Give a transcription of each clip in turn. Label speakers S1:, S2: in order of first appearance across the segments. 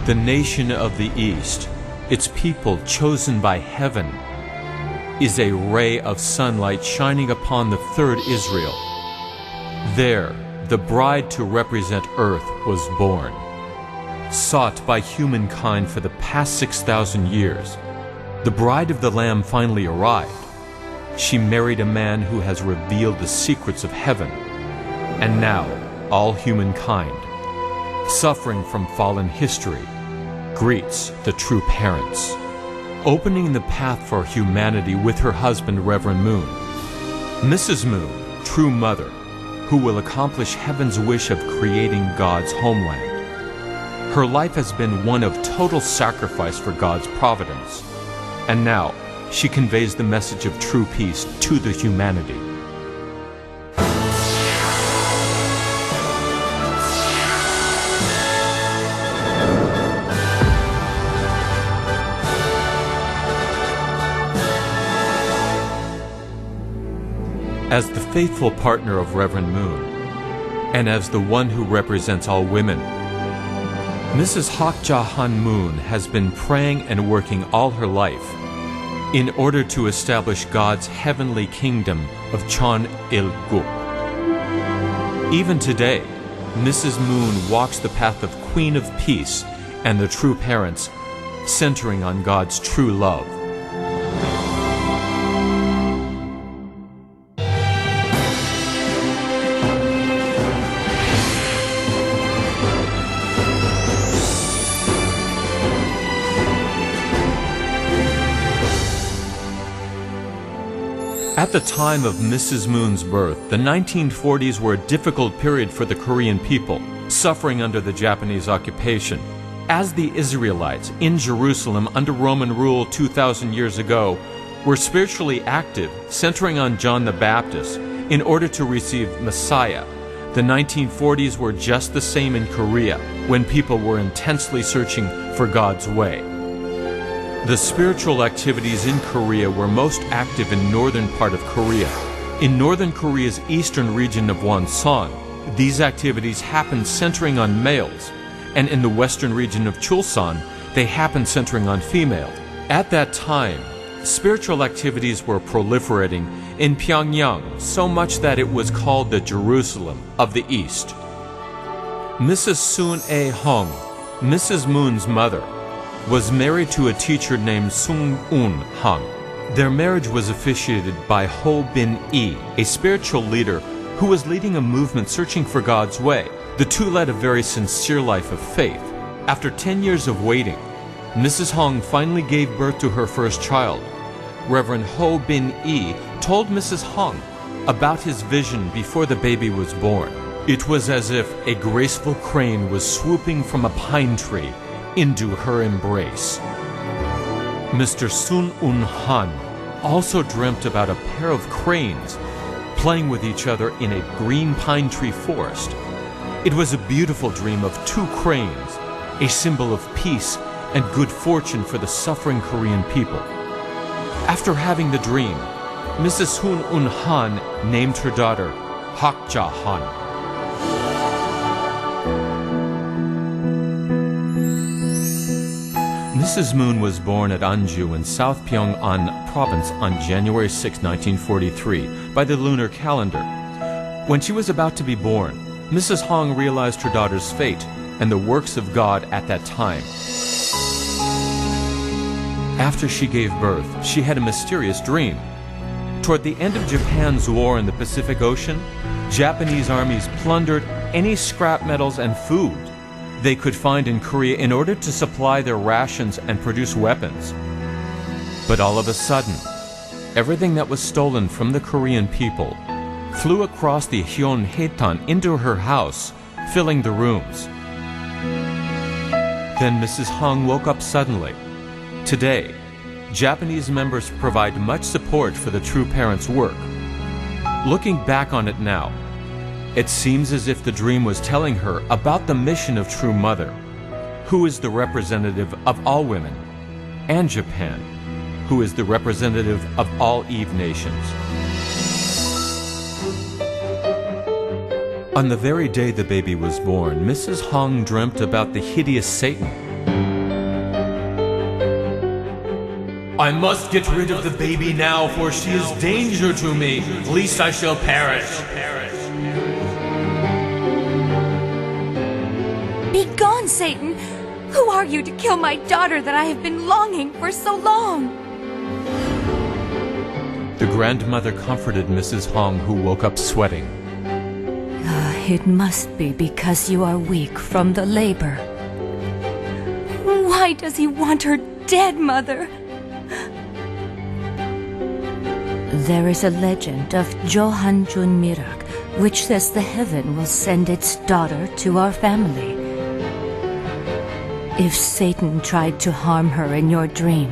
S1: The nation of the East, its people chosen by heaven, is a ray of sunlight shining upon the third Israel. There, the bride to represent earth was born. Sought by humankind for the past 6,000 years, the bride of the Lamb finally arrived. She married a man who has revealed the secrets of heaven. And now, all humankind, suffering from fallen history, greets the true parents, opening the path for humanity with her husband, Reverend Moon. Mrs. Moon, true mother, who will accomplish heaven's wish of creating God's homeland. Her life has been one of total sacrifice for God's providence. And now, she conveys the message of true peace to the humanity. As the faithful partner of Reverend Moon, and as the one who represents all women, Mrs. Hak Jahan Moon has been praying and working all her life in order to establish God's heavenly kingdom of Chon Il-guk. Even today, Mrs. Moon walks the path of Queen of Peace and the true parents, centering on God's true love. At the time of Mrs. Moon's birth, the 1940s were a difficult period for the Korean people, suffering under the Japanese occupation. As the Israelites in Jerusalem under Roman rule 2,000 years ago were spiritually active, centering on John the Baptist, in order to receive Messiah, the 1940s were just the same in Korea, when people were intensely searching for God's way. The spiritual activities in Korea were most active in northern part of Korea. In northern Korea's eastern region of Wonsan, these activities happened centering on males, and in the western region of Chulsan, they happened centering on females. At that time, spiritual activities were proliferating in Pyongyang so much that it was called the Jerusalem of the East. Mrs. Soon A. Hong, Mrs. Moon's mother, was married to a teacher named Sung Un Hang. Their marriage was officiated by Ho Bin Yi, a spiritual leader who was leading a movement searching for God's way. The two led a very sincere life of faith. After 10 years of waiting, Mrs. Hong finally gave birth to her first child. Reverend Ho Bin Yi told Mrs. Hong about his vision before the baby was born. It was as if a graceful crane was swooping from a pine tree into her embrace. Mr. Sun Un Han also dreamt about a pair of cranes playing with each other in a green pine tree forest. It was a beautiful dream of two cranes, a symbol of peace and good fortune for the suffering Korean people. After having the dream, Mrs. Sun Un Han named her daughter Hak Jahan. Mrs. Moon was born at Anju in South Pyongan Province on January 6, 1943, by the lunar calendar. When she was about to be born, Mrs. Hong realized her daughter's fate and the works of God at that time. After she gave birth, she had a mysterious dream. Toward the end of Japan's war in the Pacific Ocean, Japanese armies plundered any scrap metals and food they could find in Korea in order to supply their rations and produce weapons. But all of a sudden, everything that was stolen from the Korean people flew across the Hyonhaetan into her house, filling the rooms. Then Mrs. Hong woke up suddenly. Today, Japanese members provide much support for the True Parents' work. Looking back on it now, it seems as if the dream was telling her about the mission of True Mother, who is the representative of all women, and Japan, who is the representative of all Eve nations. On the very day the baby was born, Mrs. Hong dreamt about the hideous Satan. I must get rid of the baby now, for she is danger to me, lest I shall perish.
S2: Begone, Satan! Who are you to kill my daughter that I have been longing for so long?
S1: The grandmother comforted Mrs. Hong, who woke up sweating.
S2: It must be because you are weak from the labor. Why does he want her dead, Mother? There is a legend of Johan Jun Mirak, which says the heaven will send its daughter to our family. If Satan tried to harm her in your dream,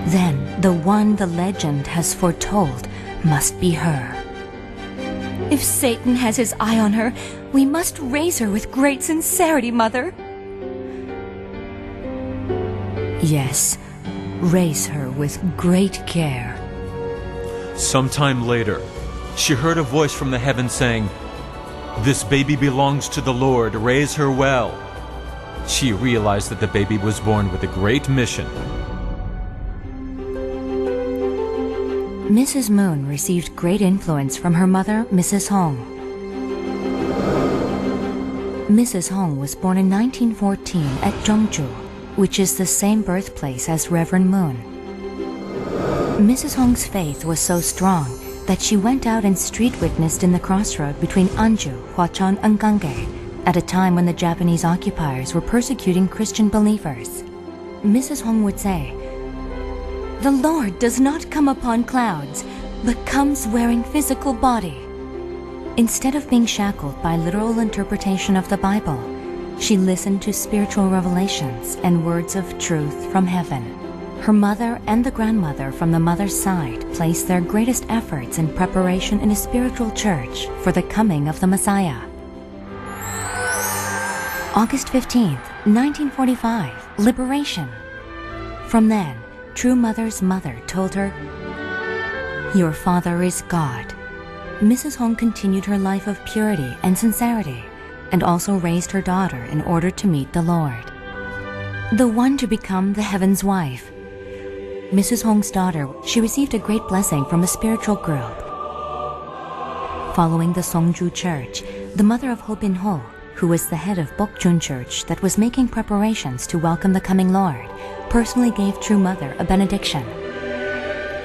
S2: then the one the legend has foretold must be her. If Satan has his eye on her, we must raise her with great sincerity, Mother. Yes, raise her with great care.
S1: Sometime later, she heard a voice from the heavens saying, "This baby belongs to the Lord, raise her well." She realized that the baby was born with a great mission.
S2: Mrs. Moon received great influence from her mother, Mrs. Hong. Mrs. Hong was born in 1914 at Zhongzhou, which is the same birthplace as Reverend Moon. Mrs. Hong's faith was so strong that she went out and street witnessed in the crossroad between Anju, Huachon, and Gange at a time when the Japanese occupiers were persecuting Christian believers. Mrs. Hong would say, "The Lord does not come upon clouds, but comes wearing physical body." Instead of being shackled by literal interpretation of the Bible, she listened to spiritual revelations and words of truth from heaven. Her mother and the grandmother from the mother's side placed their greatest efforts in preparation in a spiritual church for the coming of the Messiah. August 15th, 1945, Liberation. From then, True Mother's mother told her, "Your father is God." Mrs. Hong continued her life of purity and sincerity, and also raised her daughter in order to meet the Lord, the one to become the heaven's wife. Mrs. Hong's daughter, she received a great blessing from a spiritual group. Following the Songju Church, the mother of Ho Bin Ho, who was the head of Bokjun Church that was making preparations to welcome the coming Lord, personally gave True Mother a benediction.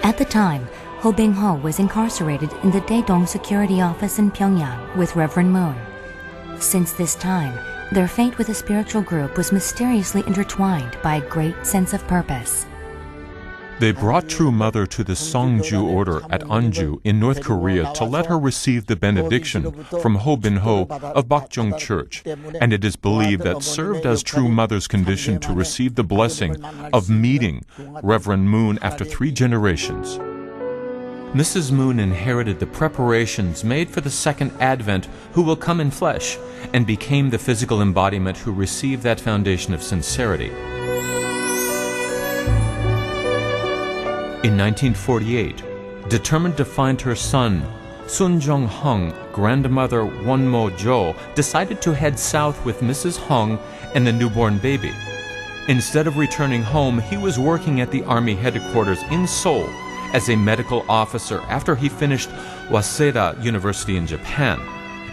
S2: At the time, Ho Bin Ho was incarcerated in the Daedong Security Office in Pyongyang with Reverend Moon. Since this time, their fate with the spiritual group was mysteriously intertwined by a great sense of purpose.
S1: They brought True Mother to the Songju order at Anju in North Korea to let her receive the benediction from Ho Bin Ho of Bokjong Church, and it is believed that served as True Mother's condition to receive the blessing of meeting Reverend Moon after 3 generations. Mrs. Moon inherited the preparations made for the second advent who will come in flesh, and became the physical embodiment who received that foundation of sincerity. In 1948, determined to find her son, Sun Jong-hung, grandmother Wonmo Jo, decided to head south with Mrs. Hong and the newborn baby. Instead of returning home, he was working at the Army headquarters in Seoul as a medical officer after he finished Waseda University in Japan.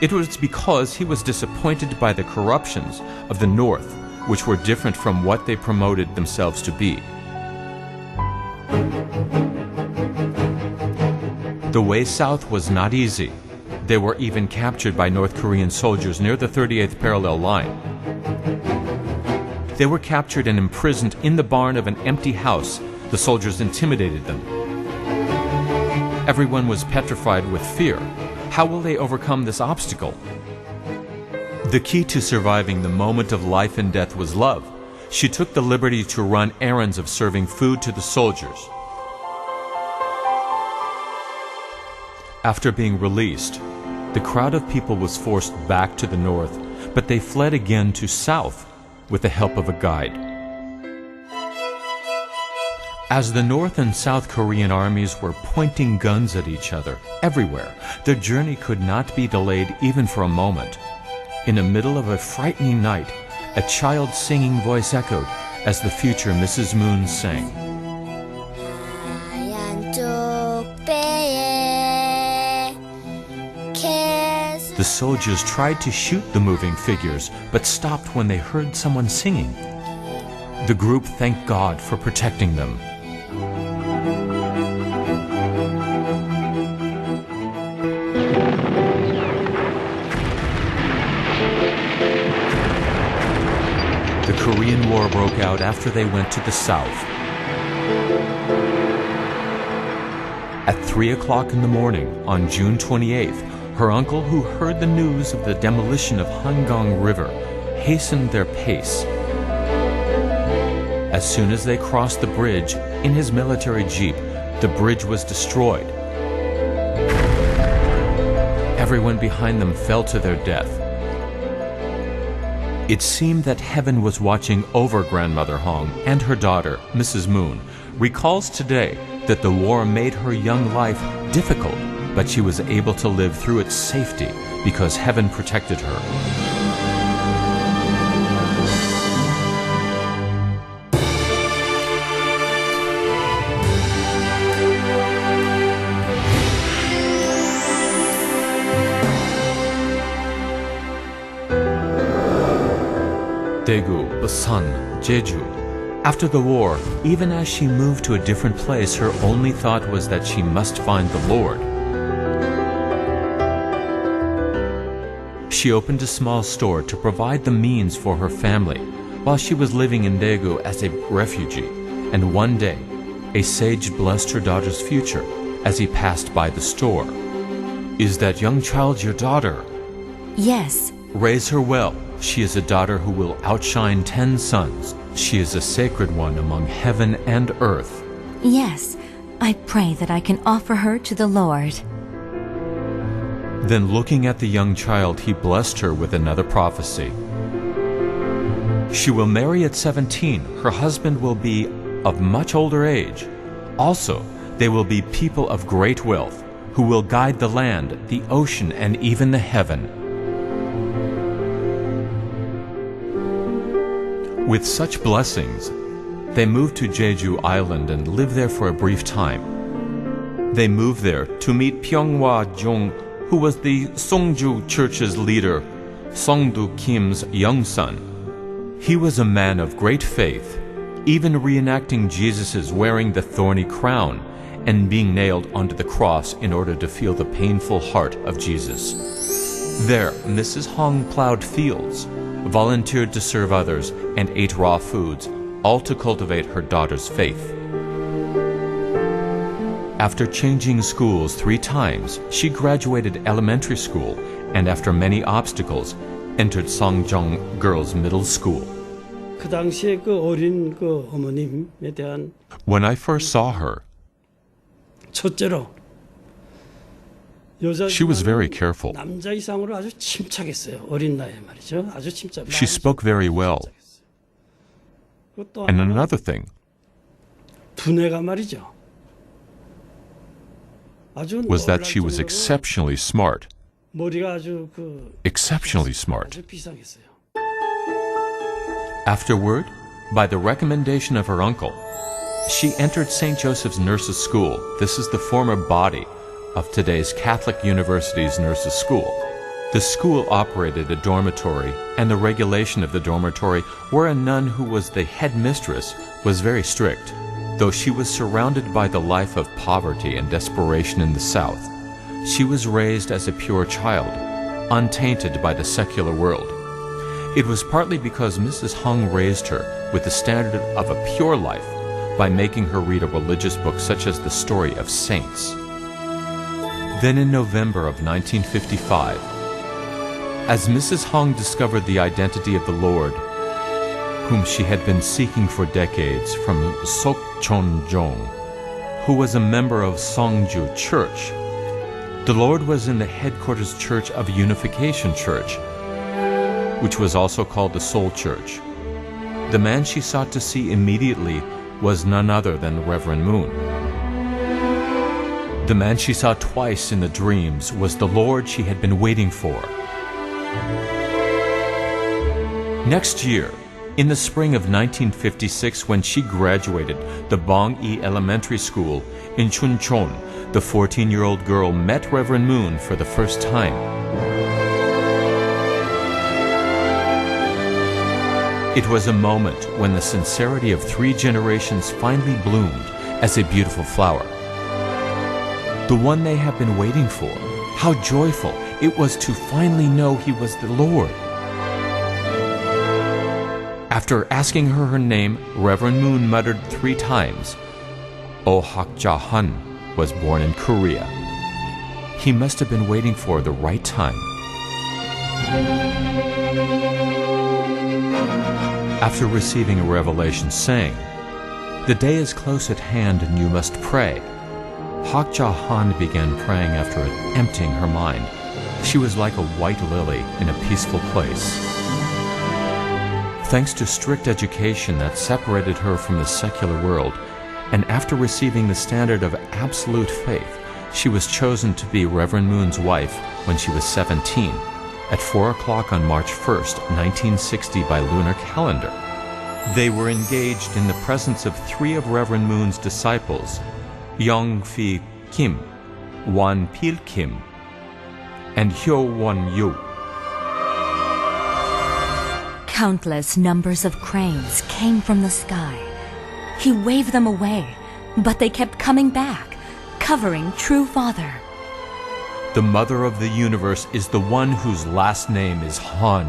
S1: It was because he was disappointed by the corruptions of the North, which were different from what they promoted themselves to be. The way south was not easy. They were even captured by North Korean soldiers near the 38th parallel line. They were captured and imprisoned in the barn of an empty house. The soldiers intimidated them. Everyone was petrified with fear. How will they overcome this obstacle? The key to surviving the moment of life and death was love. She took the liberty to run errands of serving food to the soldiers. After being released, the crowd of people was forced back to the north, but they fled again to south with the help of a guide. As the North and South Korean armies were pointing guns at each other everywhere, their journey could not be delayed even for a moment. In the middle of a frightening night, a child's singing voice echoed as the future Mrs. Moon sang. The soldiers tried to shoot the moving figures, but stopped when they heard someone singing. The group thanked God for protecting them. The Korean War broke out after they went to the south. At 3 o'clock in the morning on June 28th, her uncle, who heard the news of the demolition of Hangang River, hastened their pace. As soon as they crossed the bridge in his military jeep, the bridge was destroyed. Everyone behind them fell to their death. It seemed that heaven was watching over Grandmother Hong, and her daughter, Mrs. Moon, recalls today that the war made her young life difficult, but she was able to live through its safety because heaven protected her. Daegu, Busan, Jeju. After the war, even as she moved to a different place, her only thought was that she must find the Lord. She opened a small store to provide the means for her family while she was living in Daegu as a refugee, and one day, a sage blessed her daughter's future as he passed by the store. "Is that young child your daughter?"
S2: Yes.
S1: "Raise her well. She is a daughter who will outshine 10 sons. She is a sacred one among heaven and earth."
S2: Yes, I pray that I can offer her to the Lord.
S1: Then looking at the young child, he blessed her with another prophecy. "She will marry at 17. Her husband will be of much older age. Also, they will be people of great wealth, who will guide the land, the ocean, and even the heaven." With such blessings, they moved to Jeju Island and lived there for a brief time. They moved there to meet Pyeonghwa Jung, who was the Songju Church's leader, Songdu Kim's young son. He was a man of great faith, even reenacting Jesus' wearing the thorny crown and being nailed onto the cross in order to feel the painful heart of Jesus. There, Mrs. Hong plowed fields, volunteered to serve others, and ate raw foods, all to cultivate her daughter's faith. After changing schools 3 times, she graduated elementary school and after many obstacles, entered Songjong Girls Middle School.
S3: 그 당시에 그 어린 그 어머님에 대한
S1: When I first saw her,
S3: 첫째로
S1: she was very careful.
S3: 남자 이상으로 아주 침착했어요. 어린 나이에 말이죠. 아주 침착.
S1: She spoke very well. And another thing,
S3: 두뇌가 말이죠. 아주
S1: was that she was exceptionally smart.
S3: 머리가 아주 그
S1: Exceptionally smart.
S3: 아주 비상했어요.
S1: Afterward, by the recommendation of her uncle, she entered St. Joseph's Nurses' School. This is the former body of today's Catholic University's Nurses' School. The school operated a dormitory, and the regulation of the dormitory, where a nun who was the head mistress was very strict. Though she was surrounded by the life of poverty and desperation in the South, she was raised as a pure child, untainted by the secular world. It was partly because Mrs. Hung raised her with the standard of a pure life by making her read a religious book such as the Story of Saints. Then in November of 1955, as Mrs. Hong discovered the identity of the Lord, whom she had been seeking for decades from Sok Chon-jong, who was a member of Songju Church, the Lord was in the headquarters church of Unification Church, which was also called the Seoul Church. The man she sought to see immediately was none other than Reverend Moon. The man she saw twice in the dreams was the Lord she had been waiting for. Next year, in the spring of 1956, when she graduated the Bong-i Elementary School in Chuncheon, the 14-year-old girl met Reverend Moon for the first time. It was a moment when the sincerity of 3 generations finally bloomed as a beautiful flower. The one they have been waiting for. How joyful it was to finally know he was the Lord. After asking her name, Reverend Moon muttered 3 times, Oh Hak-ja-han was born in Korea. He must have been waiting for the right time. After receiving a revelation saying, The day is close at hand and you must pray, Hak-ja-han began praying after emptying her mind. She was like a white lily in a peaceful place. Thanks to strict education that separated her from the secular world, and after receiving the standard of absolute faith, she was chosen to be Reverend Moon's wife when she was 17, at 4 o'clock on March 1st, 1960 by lunar calendar. They were engaged in the presence of 3 of Reverend Moon's disciples, Young-fi Kim, Wan-pil Kim, and Hyo-won-yu.
S2: Countless numbers of cranes came from the sky. He waved them away, but they kept coming back, covering True Father.
S1: The mother of the universe is the one whose last name is Han,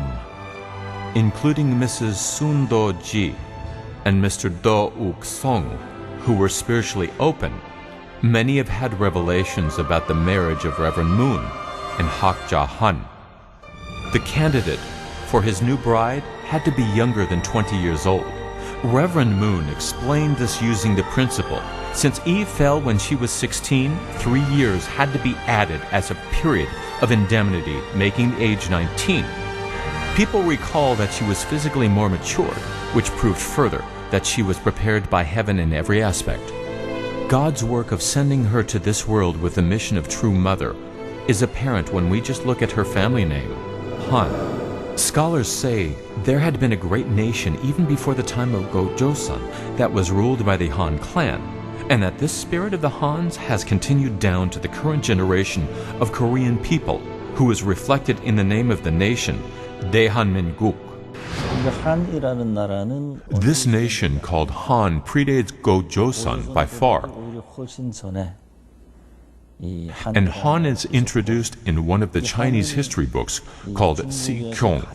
S1: including Mrs. Sun Do-ji and Mr. Do-uk-song, who were spiritually open. Many have had revelations about the marriage of Reverend Moon and Hak-ja-han. The candidate for his new bride had to be younger than 20 years old. Reverend Moon explained this using the principle, since Eve fell when she was 16, 3 years had to be added as a period of indemnity, making the age 19. People recall that she was physically more mature, which proved further that she was prepared by heaven in every aspect. God's work of sending her to this world with the mission of true mother is apparent when we just look at her family name, Han. Scholars say there had been a great nation even before the time of Go-joseon that was ruled by the Han clan, and that this spirit of the Hans has continued down to the current generation of Korean people, who is reflected in the name of the nation, Daehanminguk. This nation called Han predates Go-joseon by far, and Han is introduced in one of the Chinese history books called Si-kyong.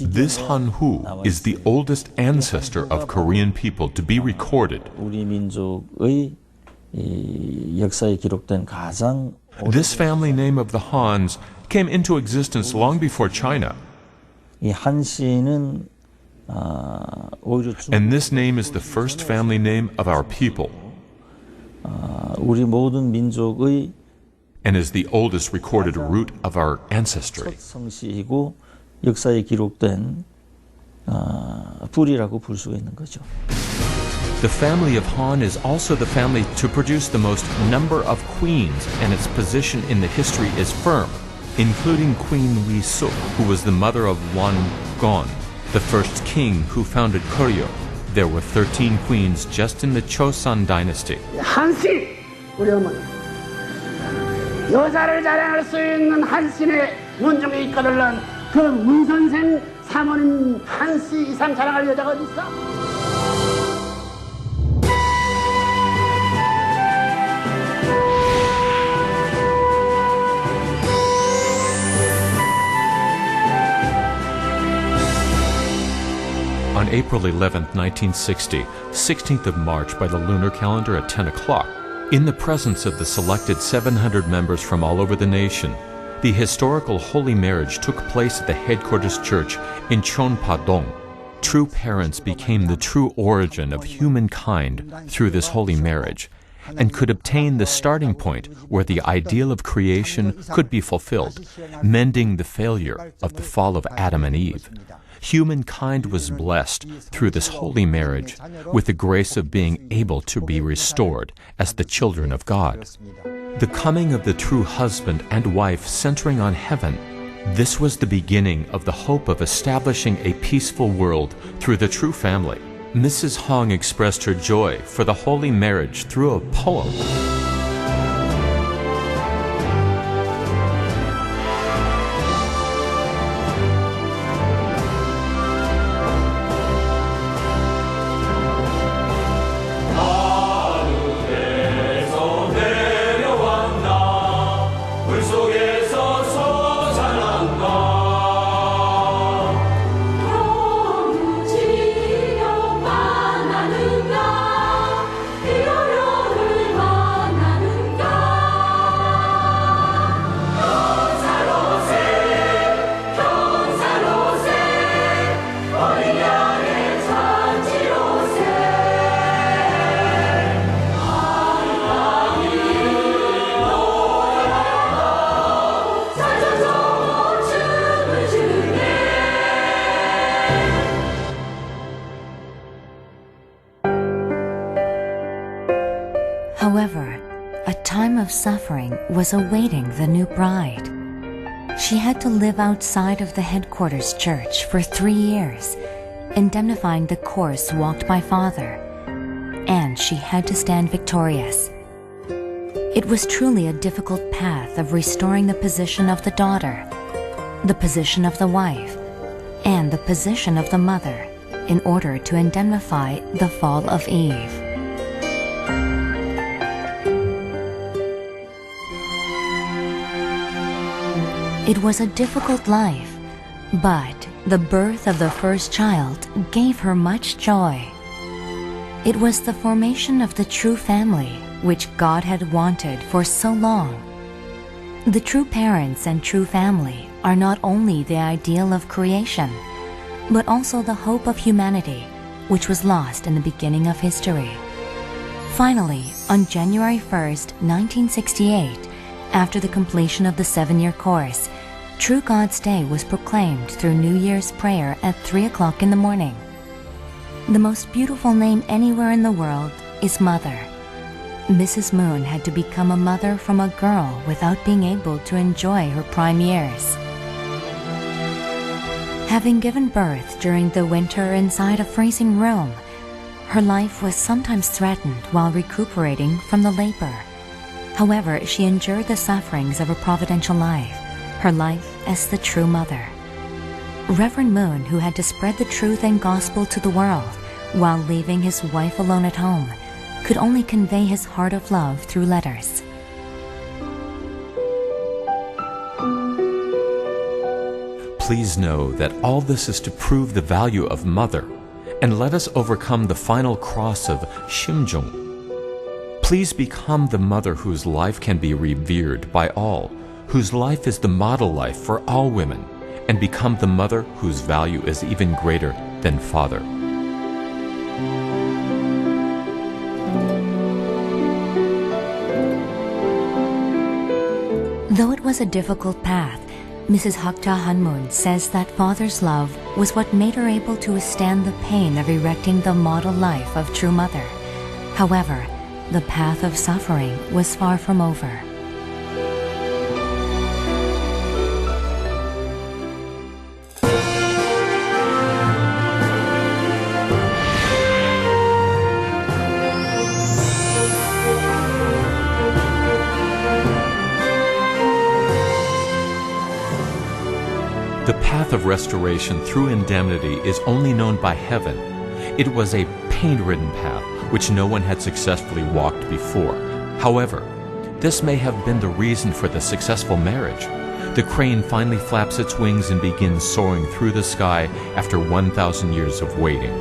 S1: This Han-hu is the oldest ancestor of Korean people to be recorded. This family name of the Hans came into existence long before China. And this name is the first family name of our people, and is the oldest recorded root of our ancestry. The family of Han is also the family to produce the most number of queens, and its position in the history is firm, including Queen Wi-suk, who was the mother of Wan-gon, the first king who founded Koryo. There were 13 queens just in the Chosun dynasty.
S4: 한신, 우리 어머니. 여자를 자랑할 수 있는 한신의 문중에 이끌어낸 그 문선생 사모님 한씨 이상 자랑할 여자가 어디 있어?
S1: On April 11, 1960, 16th of March by the lunar calendar at 10 o'clock, in the presence of the selected 700 members from all over the nation, the historical holy marriage took place at the headquarters church in Chonpa-dong. True parents became the true origin of humankind through this holy marriage, and could obtain the starting point where the ideal of creation could be fulfilled, mending the failure of the fall of Adam and Eve. Humankind was blessed through this holy marriage with the grace of being able to be restored as the children of God. The coming of the true husband and wife centering on heaven, this was the beginning of the hope of establishing a peaceful world through the true family. Mrs. Hong expressed her joy for the holy marriage through a poem.
S2: suffering was awaiting the new bride. She had to live outside of the headquarters church for 3 years, indemnifying the course walked by Father, and she had to stand victorious. It was truly a difficult path of restoring the position of the daughter, the position of the wife, and the position of the mother in order to indemnify the fall of Eve. It was a difficult life, but the birth of the first child gave her much joy. It was the formation of the true family which God had wanted for so long. The true parents and true family are not only the ideal of creation, but also the hope of humanity, which was lost in the beginning of history. Finally, on January 1st, 1968, after the completion of the 7-year course, True God's Day was proclaimed through New Year's prayer at 3 o'clock in the morning. The most beautiful name anywhere in the world is Mother. Mrs. Moon had to become a mother from a girl without being able to enjoy her prime years. Having given birth during the winter inside a freezing room, her life was sometimes threatened while recuperating from the labor. However, she endured the sufferings of a providential life, her life as the true mother. Reverend Moon, who had to spread the truth and gospel to the world while leaving his wife alone at home, could only convey his heart of love through letters.
S1: Please know that all this is to prove the value of Mother, and let us overcome the final cross of Shimjung. Please become the mother whose life can be revered by all, whose life is the model life for all women, and become the mother whose value is even greater than father.
S2: Though it was a difficult path, Mrs. Hakja Hanmun says that Father's love was what made her able to withstand the pain of erecting the model life of true mother. However, the path of suffering was far from over.
S1: The path of restoration through indemnity is only known by heaven. It was a pain-ridden path which no one had successfully walked before. However, this may have been the reason for the successful marriage. The crane finally flaps its wings and begins soaring through the sky after 1,000 years of waiting.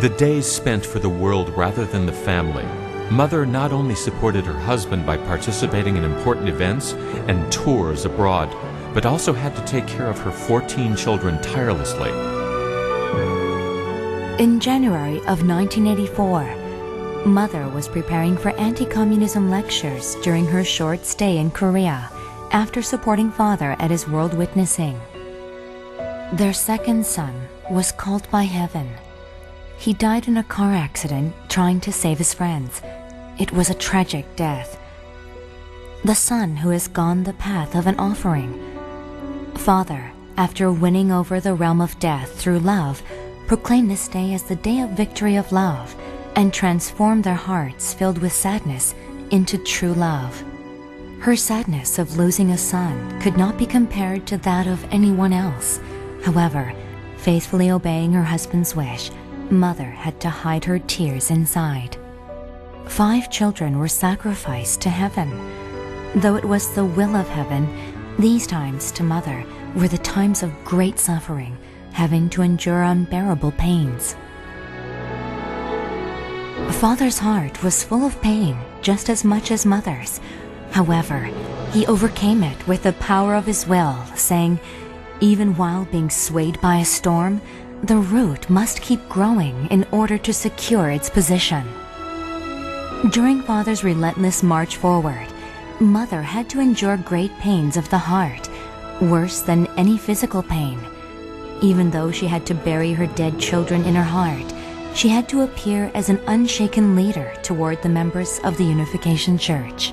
S1: The days spent for the world rather than the family. Mother not only supported her husband by participating in important events and tours abroad, but also had to take care of her 14 children tirelessly.
S2: In January of 1984, Mother was preparing for anti-communism lectures during her short stay in Korea after supporting Father at his world witnessing. Their second son was called by heaven. He died in a car accident trying to save his friends. It was a tragic death. The son who has gone the path of an offering. Father, after winning over the realm of death through love, proclaimed this day as the day of victory of love and transformed their hearts filled with sadness into true love. Her sadness of losing a son could not be compared to that of anyone else. However, faithfully obeying her husband's wish, Mother had to hide her tears inside. 5 children were sacrificed to heaven. Though it was the will of heaven, these times to Mother were the times of great suffering, having to endure unbearable pains. Father's heart was full of pain, just as much as Mother's. However, he overcame it with the power of his will, saying, even while being swayed by a storm, the root must keep growing in order to secure its position. During Father's relentless march forward, Mother had to endure great pains of the heart, worse than any physical pain. Even though she had to bury her dead children in her heart, she had to appear as an unshaken leader toward the members of the Unification Church.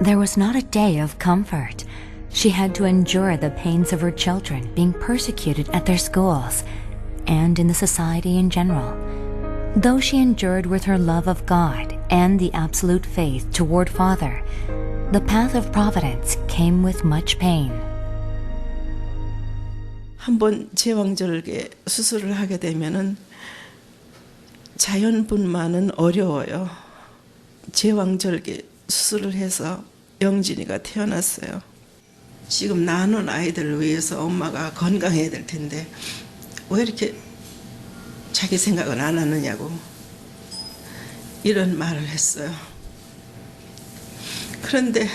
S2: There was not a day of comfort. She had to endure the pains of her children being persecuted at their schools and in the society in general. Though she endured with her love of God and the absolute faith toward Father, the path of providence came with much pain.
S5: 한번 제왕절개 수술을 하게 되면은 자연분만은 어려워요. 제왕절개 수술을 해서 영진이가 태어났어요. 지금 나눈 아이들을 위해서 엄마가 건강해야 될 텐데 왜 이렇게 자기 생각은 안 하느냐고 이런 말을 했어요. 그런데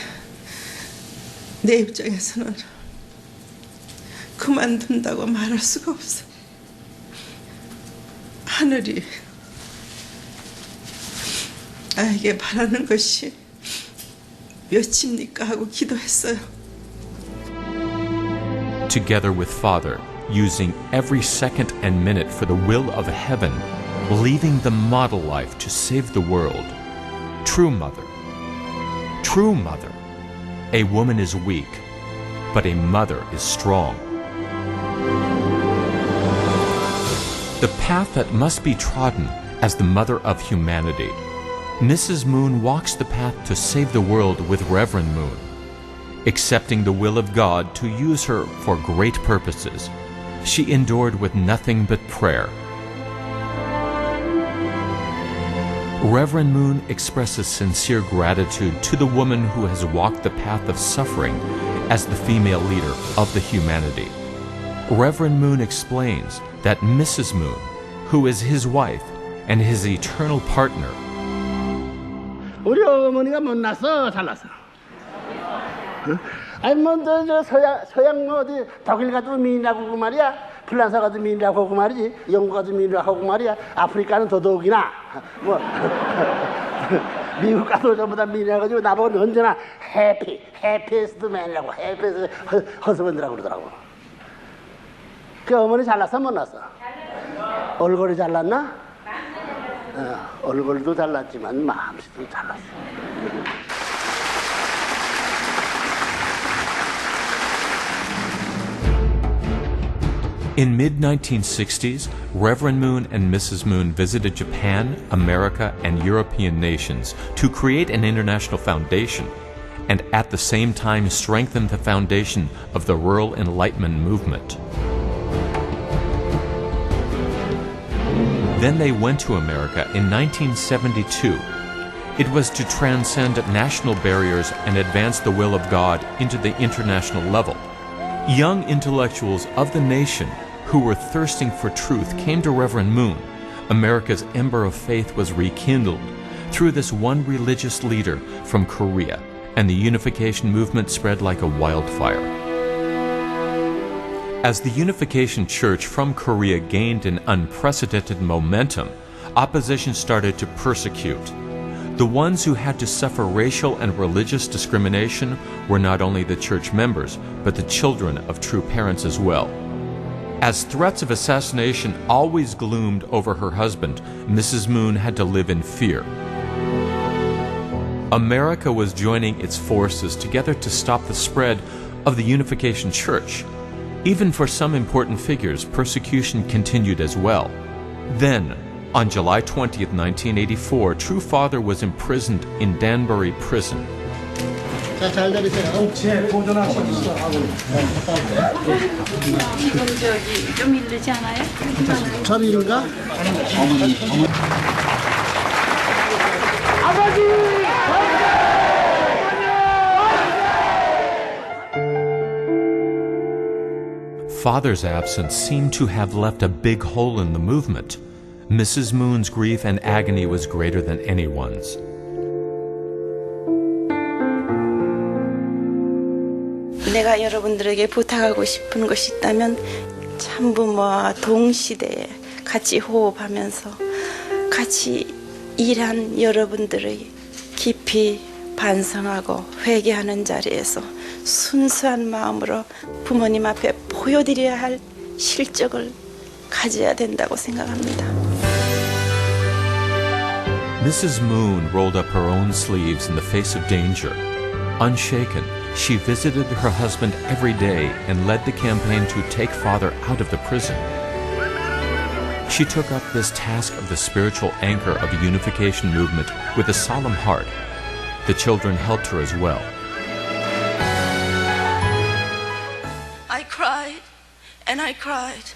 S5: 내 입장에서는 그만둔다고 말할 수가 없어. 하늘이 나에게 바라는 것이 몇입니까 하고 기도했어요.
S1: Together with Father, using every second and minute for the will of heaven, leaving the model life to save the world. True mother. True mother. A woman is weak, but a mother is strong. The path that must be trodden as the mother of humanity. Mrs. Moon walks the path to save the world with Reverend Moon, accepting the will of God to use her for great purposes. She endured with nothing but prayer. Reverend Moon expresses sincere gratitude to the woman who has walked the path of suffering as the female leader of the humanity. Reverend Moon explains that Mrs. Moon, who is his wife and his eternal partner,
S4: 우리 어머니가 못났어, 잘났어. 아니 저 서양 어디 독일 가도 미인이라고 하고 말이야, 프랑스 가도 미인이라고 하고 말이지, 영국 가도 미인이라고 하고 말이야, 아프리카는 더더욱이나 뭐 미국 가도 전부 다 미인이라고 가지고 나보고 언제나 해피에스트 맨이라고 해피에스트 허스밴드라고 그러더라고. 그 어머니 잘났어, 못났어? 얼굴이 잘났나? 얼굴도 잘났지만 마음씨도 잘났어.
S1: In mid-1960s, Reverend Moon and Mrs. Moon visited Japan, America, and European nations to create an international foundation, and at the same time strengthen the foundation of the rural enlightenment movement. Then they went to America in 1972. It was to transcend national barriers and advance the will of God into the international level. Young intellectuals of the nation who were thirsting for truth came to Reverend Moon. America's ember of faith was rekindled through this one religious leader from Korea, and the unification movement spread like a wildfire. As the Unification Church from Korea gained an unprecedented momentum, opposition started to persecute. The ones who had to suffer racial and religious discrimination were not only the church members, but the children of true parents as well. As threats of assassination always gloomed over her husband, Mrs. Moon had to live in fear. America was joining its forces together to stop the spread of the Unification Church. Even for some important figures, persecution continued as well. Then, on July 20th, 1984, True Father was imprisoned in Danbury Prison.
S3: 잘 내리세요. 제 보존하시죠.
S6: 지금 좀 이르지 않아요?
S3: 저리인가?
S1: Father's absence seemed to have left a big hole in the movement. Mrs. Moon's grief and agony was greater than anyone's.
S5: 내가 여러분들에게 부탁하고 싶은 것이 있다면 참부모와 동시대에 같이 호흡하면서 같이 일한 여러분들의 깊이 반성하고 회개하는 자리에서 순수한 마음으로 부모님 앞에 보여드려야 할 실적을 가져야 된다고 생각합니다.
S1: Mrs. Moon rolled up her own sleeves in the face of danger. Unshaken, she visited her husband every day and led the campaign to take father out of the prison. She took up this task of the spiritual anchor of the unification movement with a solemn heart. The children helped her as well.
S5: I cried and I cried.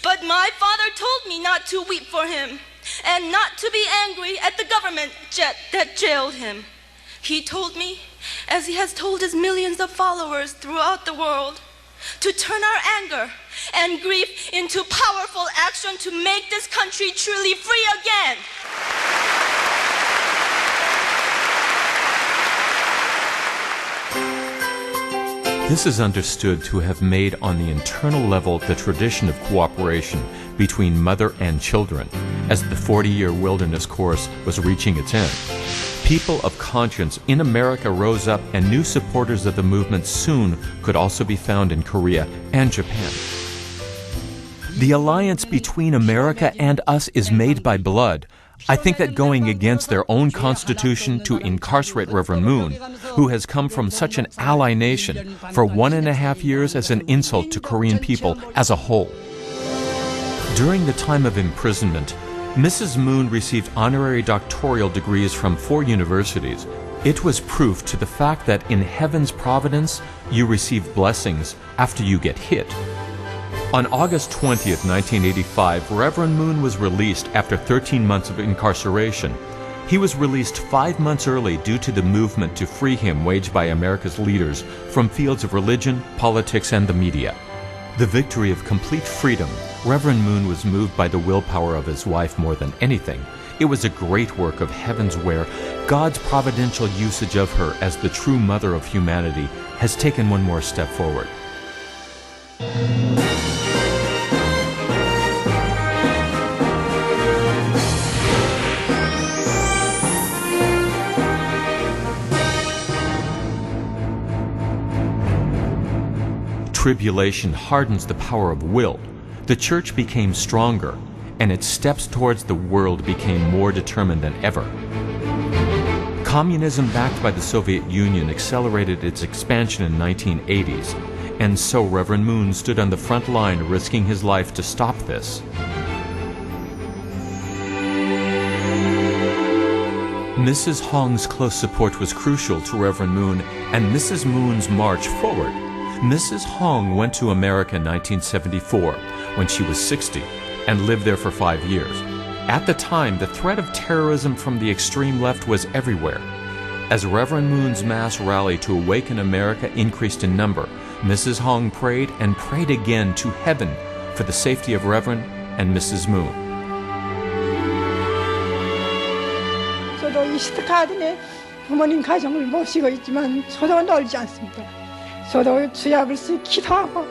S5: But my father told me not to weep for him and not to be angry at the government that jailed him. He told me, as he has told his millions of followers throughout the world, to turn our anger and grief into powerful action to make this country truly free again.
S1: This is understood to have made on the internal level the tradition of cooperation between mother and children as the 40-year wilderness course was reaching its end. People of conscience in America rose up, and new supporters of the movement soon could also be found in Korea and Japan. The alliance between America and us is made by blood. I think that going against their own constitution to incarcerate Reverend Moon, who has come from such an ally nation, for 1.5 years is an insult to Korean people as a whole. During the time of imprisonment, Mrs. Moon received honorary doctoral degrees from 4 universities. It was proof to the fact that in heaven's providence, you receive blessings after you get hit. On August 20th, 1985, Reverend Moon was released after 13 months of incarceration. He was released 5 months early due to the movement to free him waged by America's leaders from fields of religion, politics, and the media. The victory of complete freedom, Reverend Moon was moved by the willpower of his wife more than anything. It was a great work of heaven's where God's providential usage of her as the true mother of humanity has taken one more step forward. Tribulation hardens the power of will. The church became stronger, and its steps towards the world became more determined than ever. Communism backed by the Soviet Union accelerated its expansion in the 1980s, and so Reverend Moon stood on the front line risking his life to stop this. Mrs. Hong's close support was crucial to Reverend Moon and Mrs. Moon's march forward. Mrs. Hong went to America in 1974 when she was 60 and lived there for 5 years. At the time, the threat of terrorism from the extreme left was everywhere. As Reverend Moon's mass rally to awaken America increased in number, Mrs. Hong prayed and prayed again to heaven for the safety of Reverend and Mrs. Moon.
S7: 저도 이스트카든에 부모님 가정을 모시고 있지만 저도 놀지 않습니다. 저도 주야불씨 기도하고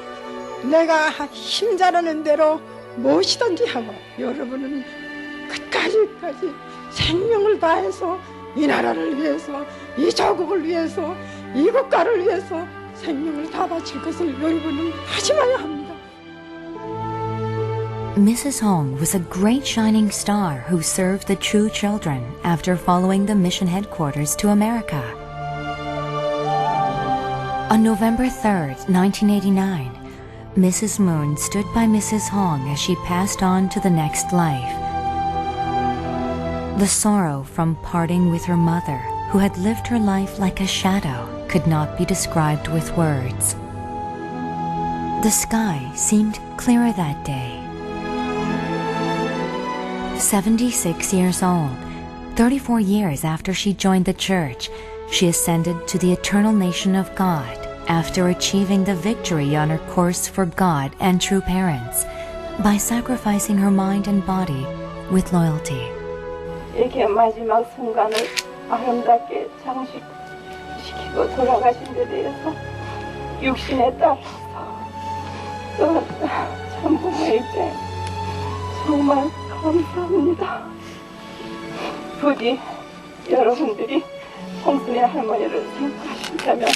S7: 내가 힘 자라는 대로 무엇이든지 하고 여러분은 끝까지 생명을 다해서 이 나라를 위해서 이 조국을 위해서 이 국가를 위해서 생명을 다 바칠 것을 여러분은 다짐해야 합니다.
S2: Mrs. Hong was a great shining star who served the true children after following the mission headquarters to America. On November 3rd, 1989, Mrs. Moon stood by Mrs. Hong as she passed on to the next life. The sorrow from parting with her mother, who had lived her life like a shadow, could not be described with words. The sky seemed clearer that day. 76 years old, 34 years after she joined the church, she ascended to the eternal nation of God after achieving the victory on her course for God and true parents by sacrificing her mind and body with loyalty.
S5: 이렇게 마지막 순간을 아름답게 장식시키고 돌아가신 데 대해서 육신에 따라서 또 참부모의 입장에 정말 감사합니다. 부디 여러분들이 홍순의 할머니를 생각하신다면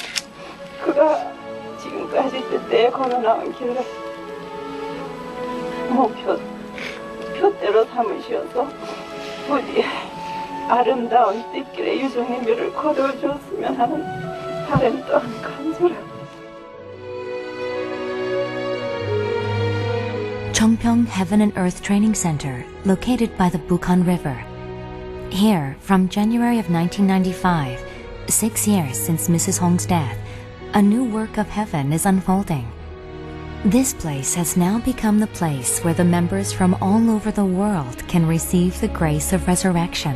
S5: 그가 지금까지 뜻대에 걸어나온 길을 표대로 삼으시어서 부디 아름다운 뜻길의 유종의 묘를 거두어 주었으면 하는
S6: 하나님 또한 간절합니다.
S2: Chongpyeong Heaven and Earth Training Center, located by the Bukhan River. Here, from January of 1995, 6 years since Mrs. Hong's death, a new work of heaven is unfolding. This place has now become the place where the members from all over the world can receive the grace of resurrection.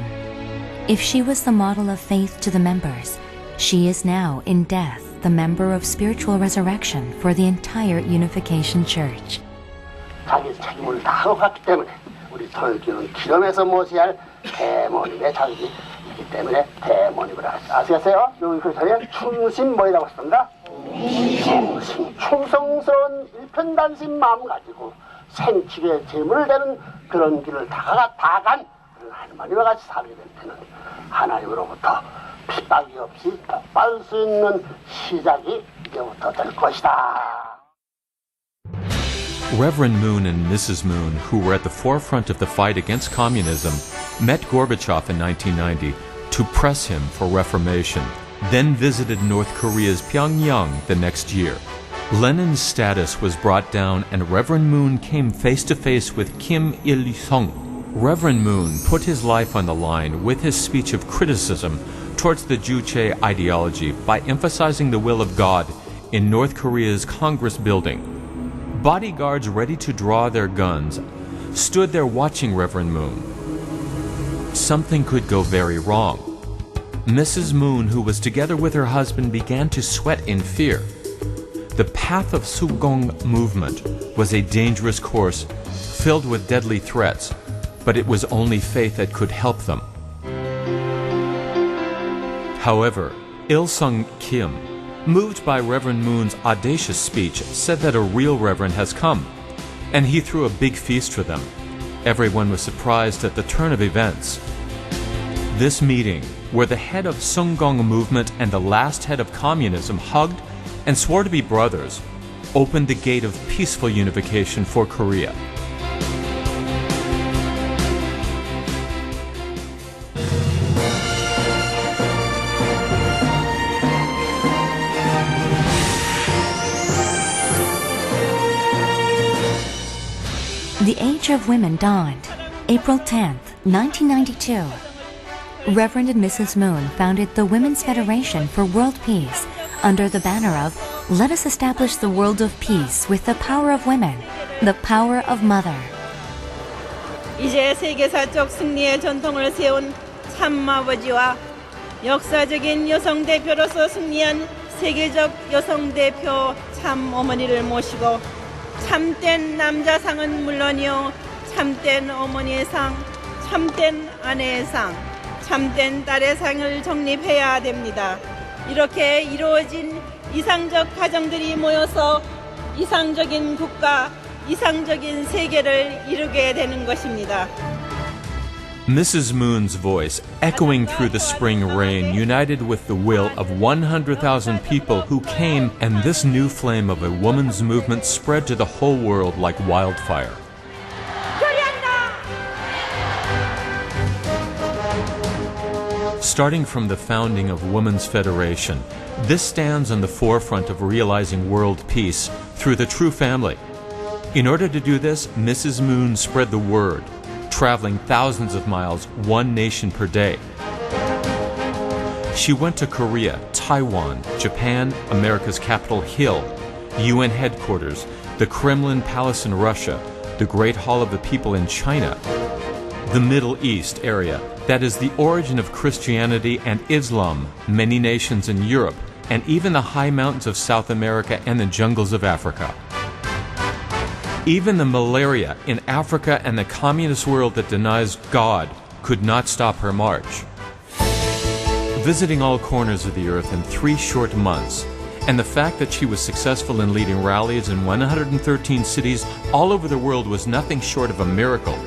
S2: If she was the model of faith to the members, she is now in death the member of spiritual resurrection for the entire Unification Church.
S4: 자기 책임을 다 하고 갔기 때문에 우리 설교는 기름에서 모셔야 할 대모님의 자격이기 때문에 대모님을 아시겠어요? 여기 그 자리에 충심 뭐라고 했습니다? 충심, 충성스러운 일편단심 마음 가지고 생축의 제물을 되는 그런 길을 다 간 하나님과 같이 살게 될 때는 하나님으로부터 핍박이 없이 복받을 수 있는 시작이 이제부터 될 것이다.
S1: Reverend Moon and Mrs. Moon, who were at the forefront of the fight against communism, met Gorbachev in 1990 to press him for reformation, then visited North Korea's Pyongyang the next year. Lenin's status was brought down and Reverend Moon came face to face with Kim Il-sung. Reverend Moon put his life on the line with his speech of criticism towards the Juche ideology by emphasizing the will of God in North Korea's Congress building. Bodyguards ready to draw their guns stood there watching Reverend Moon. Something could go very wrong. Mrs. Moon, who was together with her husband, began to sweat in fear. The path of Sugong movement was a dangerous course filled with deadly threats, but it was only faith that could help them. However, Il-sung Kim, moved by Reverend Moon's audacious speech, said that a real reverend has come, and he threw a big feast for them. Everyone was surprised at the turn of events. This meeting, where the head of Sungong movement and the last head of communism hugged and swore to be brothers, opened the gate of peaceful unification for Korea.
S2: The Age of Women dawned, April 10th, 1992. Reverend and Mrs. Moon founded the Women's Federation for World Peace under the banner of "Let us establish the world of peace with the power of women, the power of Mother."
S8: 이제 세계사적 승리의 전통을 세운 참아버지와 역사적인 여성 대표로서 승리한 세계적 여성 대표 참어머니를 모시고 참된 남자상은 물론이요, 참된 어머니의 상, 참된 아내의 상, 참된 딸의 상을 정립해야 됩니다. 이렇게 이루어진 이상적 가정들이 모여서 이상적인 국가, 이상적인 세계를 이루게 되는 것입니다.
S1: Mrs. Moon's voice, echoing through the spring rain, united with the will of 100,000 people who came, and this new flame of a woman's movement spread to the whole world like wildfire. Starting from the founding of Women's Federation, this stands on the forefront of realizing world peace through the true family. In order to do this, Mrs. Moon spread the word, traveling thousands of miles, one nation per day. She went to Korea, Taiwan, Japan, America's Capitol Hill, UN headquarters, the Kremlin Palace in Russia, the Great Hall of the People in China, the Middle East area, that is the origin of Christianity and Islam, many nations in Europe, and even the high mountains of South America and the jungles of Africa. Even the malaria in Africa and the communist world that denies God could not stop her march. Visiting all corners of the earth in 3 short months, and the fact that she was successful in leading rallies in 113 cities all over the world was nothing short of a miracle.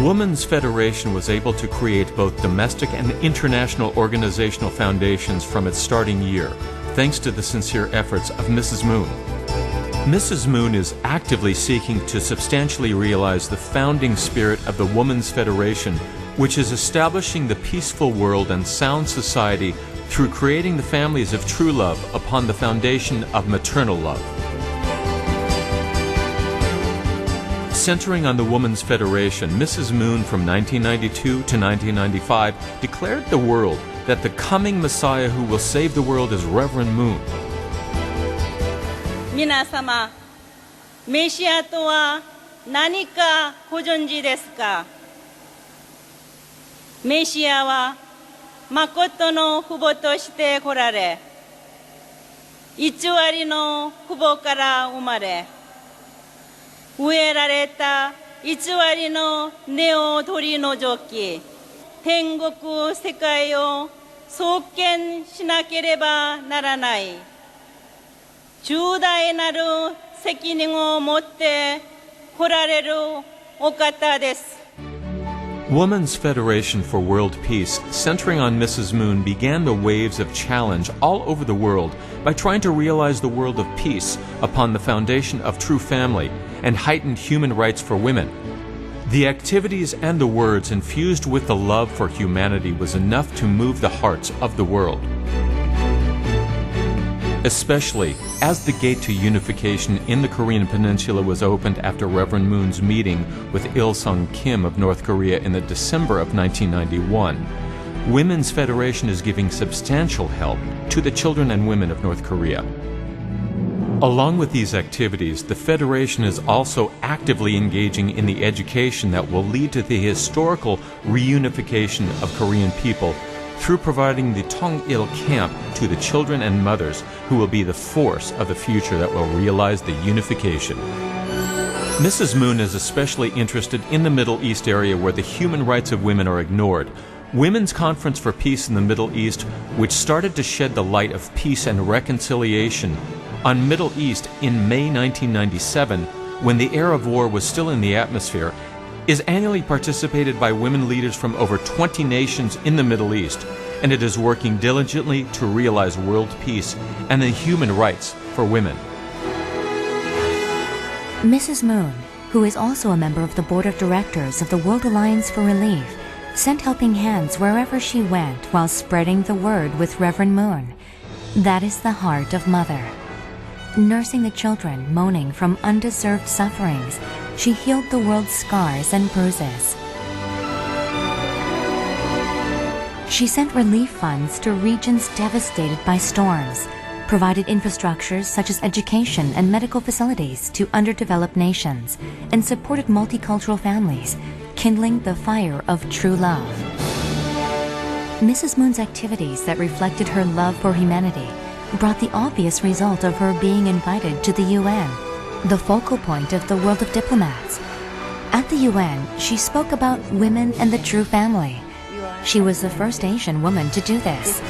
S1: Women's Federation was able to create both domestic and international organizational foundations from its starting year, thanks to the sincere efforts of Mrs. Moon. Mrs. Moon is actively seeking to substantially realize the founding spirit of the Women's Federation which is establishing the peaceful world and sound society through creating the families of true love upon the foundation of maternal love. Centering on the Women's Federation, Mrs. Moon from 1992 to 1995 declared to the world that the coming Messiah who will save the world is Reverend Moon.
S8: 皆様、メシアとは何かご存知ですか？メシアは誠の父母として来られ、偽りの父母から生まれ、植えられた偽りの根を取り除き、天国世界を創建しなければならない重大なる責任を持って来られるお方です。
S1: Women's Federation for World Peace, centering on Mrs. Moon, began the waves of challenge all over the world by trying to realize the world of peace upon the foundation of true family and heightened human rights for women. The activities and the words infused with the love for humanity was enough to move the hearts of the world. Especially as the gate to unification in the Korean Peninsula was opened after Reverend Moon's meeting with Il-sung Kim of North Korea in the December of 1991. Women's Federation is giving substantial help to the children and women of North Korea. Along with these activities, the Federation is also actively engaging in the education that will lead to the historical reunification of Korean people through providing the Tong-il camp to the children and mothers who will be the force of the future that will realize the unification. Mrs. Moon is especially interested in the Middle East area where the human rights of women are ignored. Women's Conference for Peace in the Middle East, which started to shed the light of peace and reconciliation on Middle East in May 1997, when the air of war was still in the atmosphere, is annually participated by women leaders from over 20 nations in the Middle East, and it is working diligently to realize world peace and the human rights for women.
S2: Mrs. Moon, who is also a member of the board of directors of the World Alliance for Relief, sent helping hands wherever she went while spreading the word with Reverend Moon. That is the heart of Mother. Nursing the children moaning from undeserved sufferings, she healed the world's scars and bruises. She sent relief funds to regions devastated by storms, provided infrastructures such as education and medical facilities to underdeveloped nations, and supported multicultural families, kindling the fire of true love. Mrs. Moon's activities that reflected her love for humanity brought the obvious result of her being invited to the UN, the focal point of the world of diplomats. At the UN, she spoke about women and the true family. She was the first Asian woman to do this.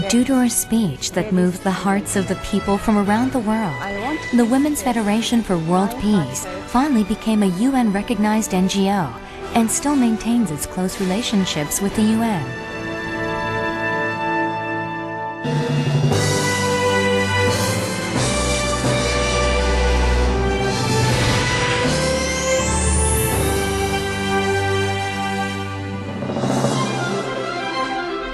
S2: Due to her speech that moved the hearts of the people from around the world, the Women's Federation for World Peace finally became a UN-recognized NGO and still maintains its close relationships with the UN.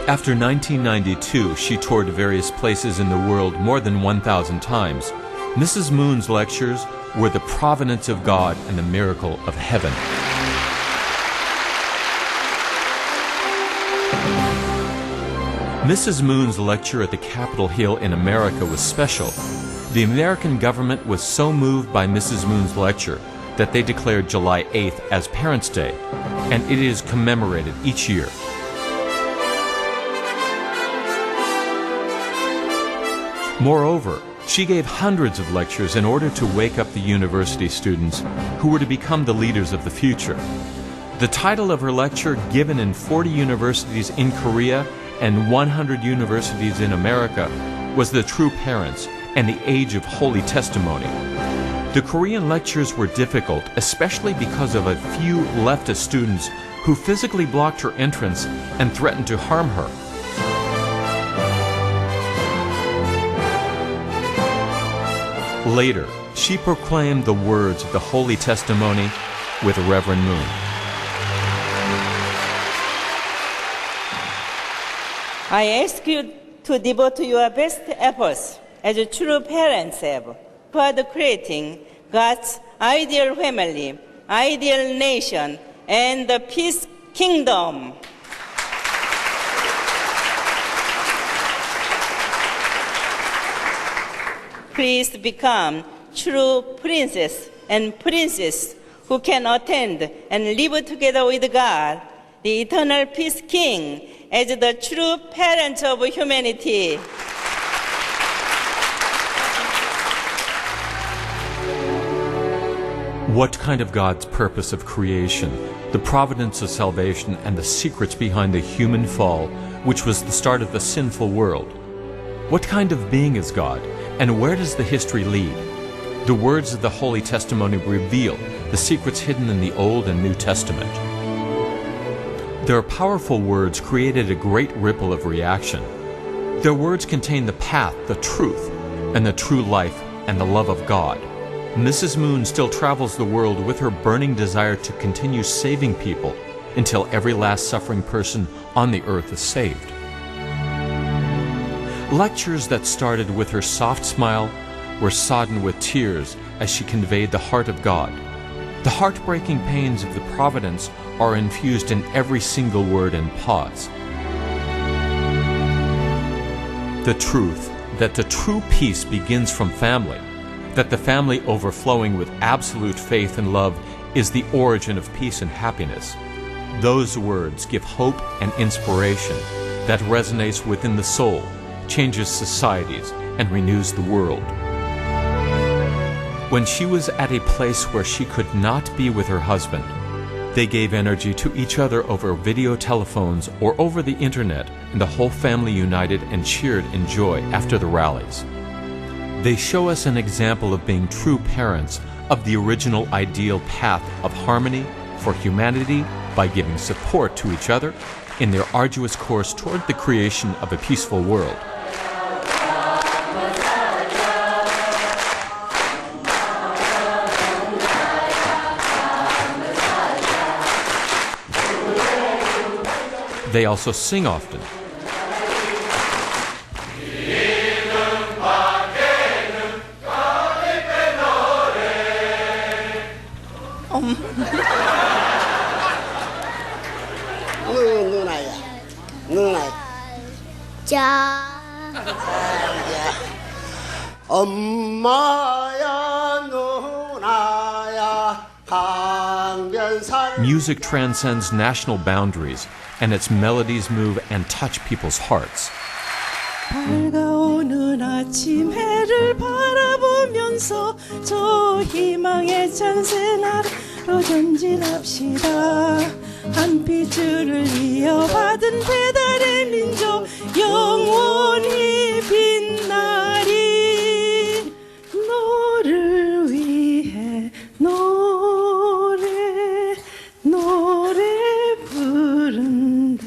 S1: After 1992, she toured various places in the world more than 1,000 times. Mrs. Moon's lectures were the providence of God and the miracle of heaven. Mrs. Moon's lecture at the Capitol Hill in America was special. The American government was so moved by Mrs. Moon's lecture that they declared July 8th as Parents' Day, and it is commemorated each year. Moreover, she gave hundreds of lectures in order to wake up the university students who were to become the leaders of the future. The title of her lecture, given in 40 universities in Korea and 100 universities in America, was The True Parents and the Age of Holy Testimony. The Korean lectures were difficult, especially because of a few leftist students who physically blocked her entrance and threatened to harm her. Later, she proclaimed the words of the Holy Testimony with Reverend Moon.
S8: I ask you to devote your best efforts as true parents have toward creating God's ideal family, ideal nation, and the peace kingdom. Please become true princes and princesses who can attend and live together with God, the eternal peace king, as the true parents of humanity.
S1: What kind of God's purpose of creation, the providence of salvation, and the secrets behind the human fall, which was the start of the sinful world? What kind of being is God, and where does the history lead? The words of the Holy Testimony reveal the secrets hidden in the Old and New Testament. Their powerful words created a great ripple of reaction. Their words contain the path, the truth, and the true life and the love of God. Mrs. Moon still travels the world with her burning desire to continue saving people until every last suffering person on the earth is saved. Lectures that started with her soft smile were sodden with tears as she conveyed the heart of God. The heartbreaking pains of the providence are infused in every single word and pause. The truth that the true peace begins from family, that the family overflowing with absolute faith and love is the origin of peace and happiness. Those words give hope and inspiration that resonates within the soul, changes societies, and renews the world. When she was at a place where she could not be with her husband, they gave energy to each other over video telephones or over the internet, and the whole family united and cheered in joy after the rallies. They show us an example of being true parents of the original ideal path of harmony for humanity by giving support to each other in their arduous course toward the creation of a peaceful world. They also sing often. Music transcends national boundaries, and its melodies move and touch people's hearts.
S9: 밝아오는 아침 해를 바라보면서 저 희망의 찬새 나라로 전진합시다. 한 핏줄을 이어받은 배달의 민족 영원히 빛나리. 너를 위해 노래 부른다.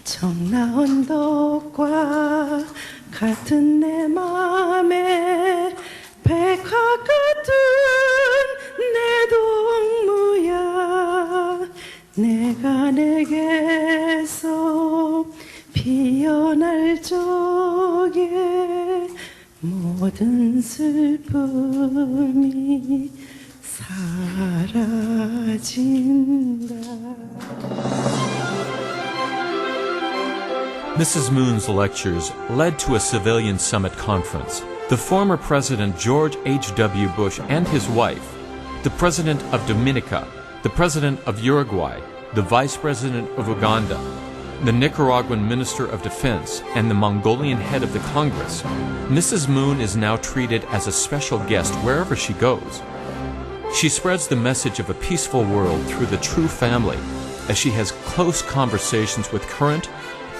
S9: 청라 언덕과 같은 내 맘에 백화 같은 내 동무야. 내가 내게서 피어날 적에 모든 슬픔이 사라진다.
S1: Mrs. Moon's lectures led to a civilian summit conference. The former President George H.W. Bush and his wife, the President of Dominica, the President of Uruguay, the Vice President of Uganda, the Nicaraguan Minister of Defense, and the Mongolian head of the Congress, Mrs. Moon is now treated as a special guest wherever she goes. She spreads the message of a peaceful world through the true family as she has close conversations with current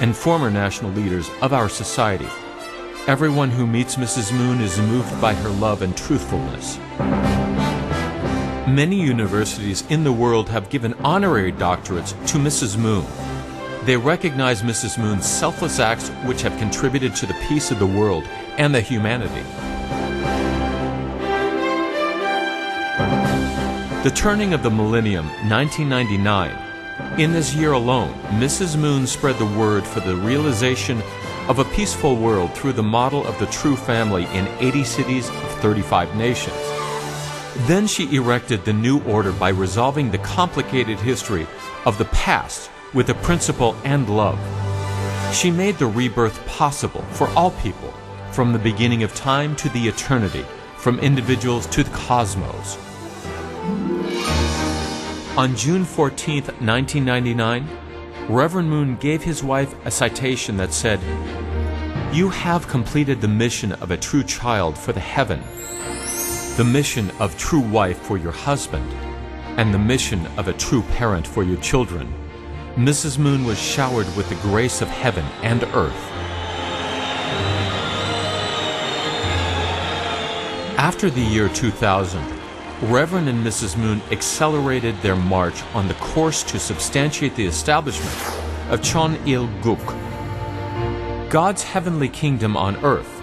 S1: and former national leaders of our society. Everyone who meets Mrs. Moon is moved by her love and truthfulness. Many universities in the world have given honorary doctorates to Mrs. Moon. They recognize Mrs. Moon's selfless acts which have contributed to the peace of the world and the humanity. The turning of the millennium, 1999, In this year alone, Mrs. Moon spread the word for the realization of a peaceful world through the model of the true family in 80 cities of 35 nations. Then she erected the new order by resolving the complicated history of the past with a principle and love. She made the rebirth possible for all people, from the beginning of time to the eternity, from individuals to the cosmos. On June 14, 1999, Reverend Moon gave his wife a citation that said, "You have completed the mission of a true child for the heaven, the mission of true wife for your husband, and the mission of a true parent for your children." Mrs. Moon was showered with the grace of heaven and earth. After the year 2000, Reverend and Mrs. Moon accelerated their march on the course to substantiate the establishment of Cheon-il-guk, God's heavenly kingdom on earth.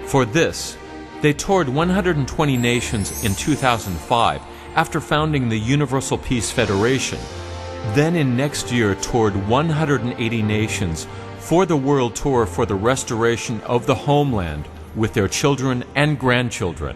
S1: For this, they toured 120 nations in 2005 after founding the Universal Peace Federation. Then in next year toured 180 nations for the World Tour for the restoration of the homeland with their children and grandchildren.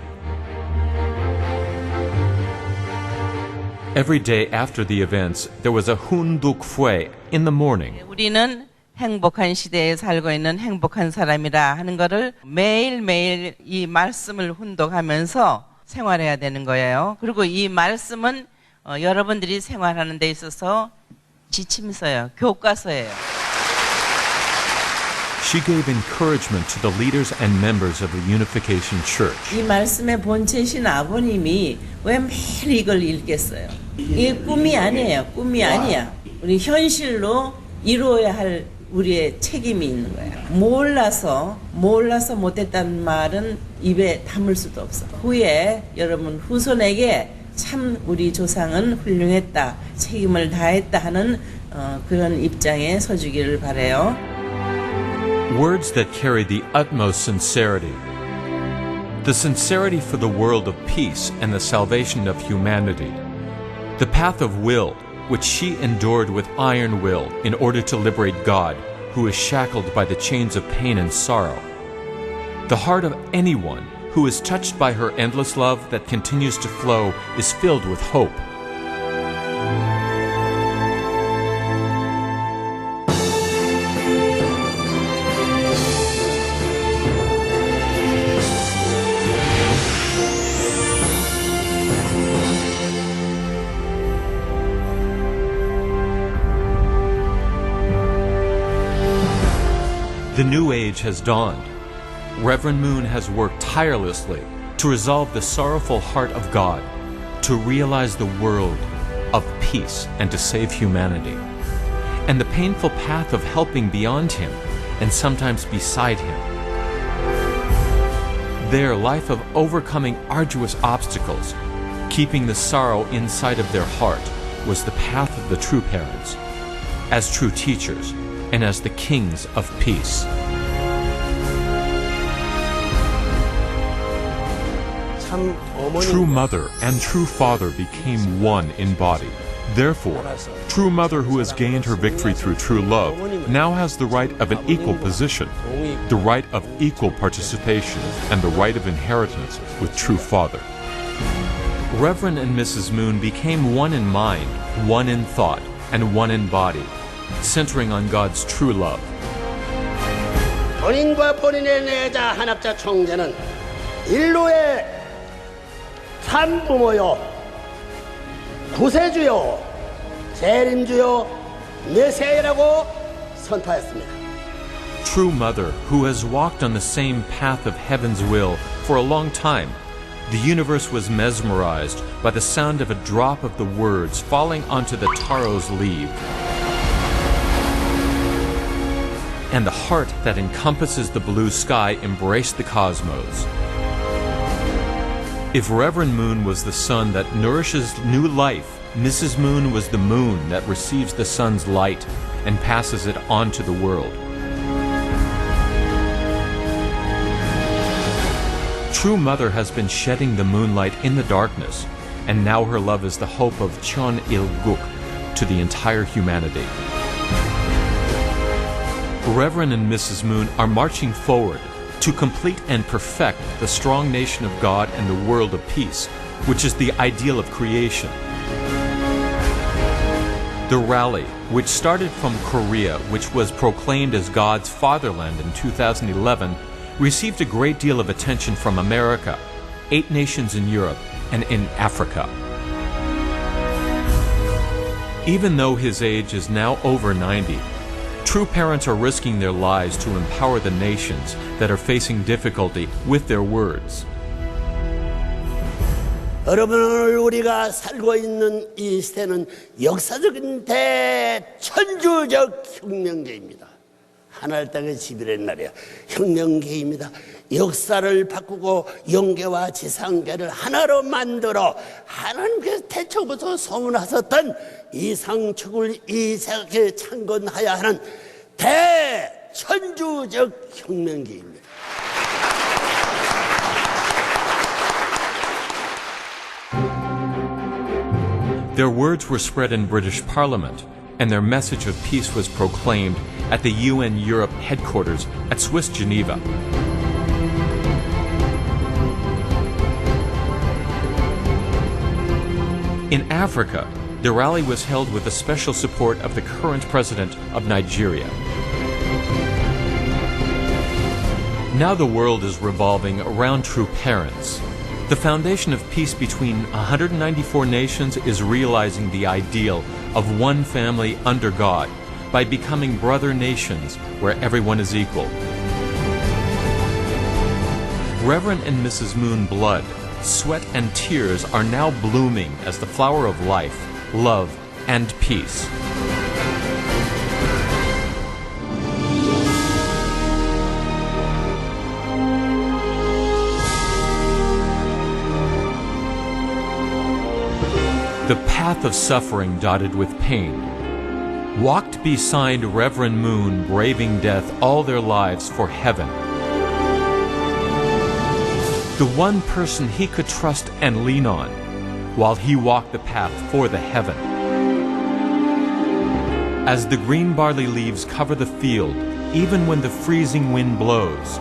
S1: Every day after the events, there was a Hunduk Fue in the morning.
S8: 우리는 행복한 시대에 살고 있는 행복한 사람이라 하는 것을 매일매일 이 말씀을 훈독하면서 생활해야 되는 거예요. 그리고 이 말씀은 여러분들이 생활하는 데 있어서 지침서예요. 교과서예요.
S1: She gave encouragement to the leaders and members of the Unification Church.
S8: 이 말씀의 본체신 아버님이 왜 매일 이걸 읽겠어요? 이게 꿈이 아니에요. 꿈이 아니야. 우리 현실로 이루어야 할 우리의 책임이 있는 거예요. 몰라서 못했다는 말은 입에 담을 수도 없어. 후에 여러분 후손에게 참 우리 조상은 훌륭했다, 책임을 다했다 하는 그런 입장에 서주기를 바라요.
S1: Words that carry the utmost sincerity. The sincerity for the world of peace and the salvation of humanity. The path of will, which she endured with iron will in order to liberate God, who is shackled by the chains of pain and sorrow. The heart of anyone who is touched by her endless love that continues to flow is filled with hope. The new age has dawned. Reverend Moon has worked tirelessly to resolve the sorrowful heart of God, to realize the world of peace and to save humanity, and the painful path of helping beyond him and sometimes beside him. Their life of overcoming arduous obstacles, keeping the sorrow inside of their heart, was the path of the true parents, as true teachers, and as the kings of peace. True mother and true father became one in body. Therefore, true mother who has gained her victory through true love now has the right of an equal position, the right of equal participation, and the right of inheritance with true father. Reverend and Mrs. Moon became one in mind, one in thought, and one in body, centering on God's true love.
S4: 본인과 본인의 내자 한합자 총재는 인류의 참부모요, 구세주요, 재림주요, 메시아라고 선포했습니다.
S1: True mother who has walked on the same path of heaven's will for a long time, the universe was mesmerized by the sound of a drop of the words falling onto the taro's leaf. And the heart that encompasses the blue sky embraced the cosmos. If Reverend Moon was the sun that nourishes new life, Mrs. Moon was the moon that receives the sun's light and passes it on to the world. True mother has been shedding the moonlight in the darkness, and now her love is the hope of Cheon-il-guk, to the entire humanity. Reverend and Mrs. Moon are marching forward to complete and perfect the strong nation of God and the world of peace, which is the ideal of creation. The rally, which started from Korea, which was proclaimed as God's fatherland in 2011, received a great deal of attention from America, 8 nations in Europe, and in Africa. Even though his age is now over 90, true parents are risking their lives to empower the nations that are facing difficulty with their words.
S4: 여러분, 오늘 우리가 살고 있는 이 시대는 역사적인 대천주적 혁명기입니다. 하늘 땅의 지배의 날이야. 혁명기입니다. 역사를 바꾸고 영계와 지상계를 하나로 만들어 하나님께서 태초부터 소문하셨던 이상축을 이 세계에 창건하여 하는 대천주적 혁명기입니다.
S1: Their words were spread in British Parliament, and their message of peace was proclaimed at the UN Europe headquarters at Swiss Geneva. In Africa, the rally was held with the special support of the current president of Nigeria. Now the world is revolving around true parents. The foundation of peace between 194 nations is realizing the ideal of one family under God by becoming brother nations where everyone is equal. Reverend and Mrs. Moon blood, sweat, and tears are now blooming as the flower of life, love, and peace. The path of suffering dotted with pain, walked beside Reverend Moon, braving death all their lives for heaven. The one person he could trust and lean on, while he walked the path for the heaven. As the green barley leaves cover the field, even when the freezing wind blows,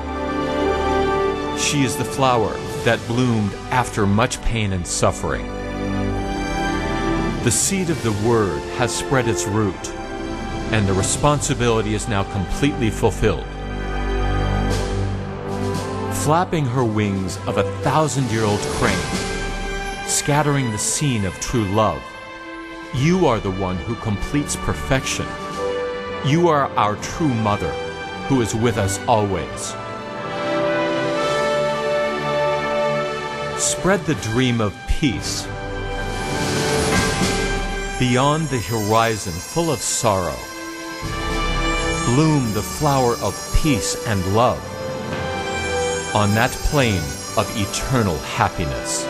S1: she is the flower that bloomed after much pain and suffering. The seed of the Word has spread its root, and the responsibility is now completely fulfilled. Flapping her wings of 1,000-year-old crane, scattering the scene of true love, you are the one who completes perfection. You are our true mother, who is with us always. Spread the dream of peace beyond the horizon full of sorrow. Bloom the flower of peace and love on that plain of eternal happiness.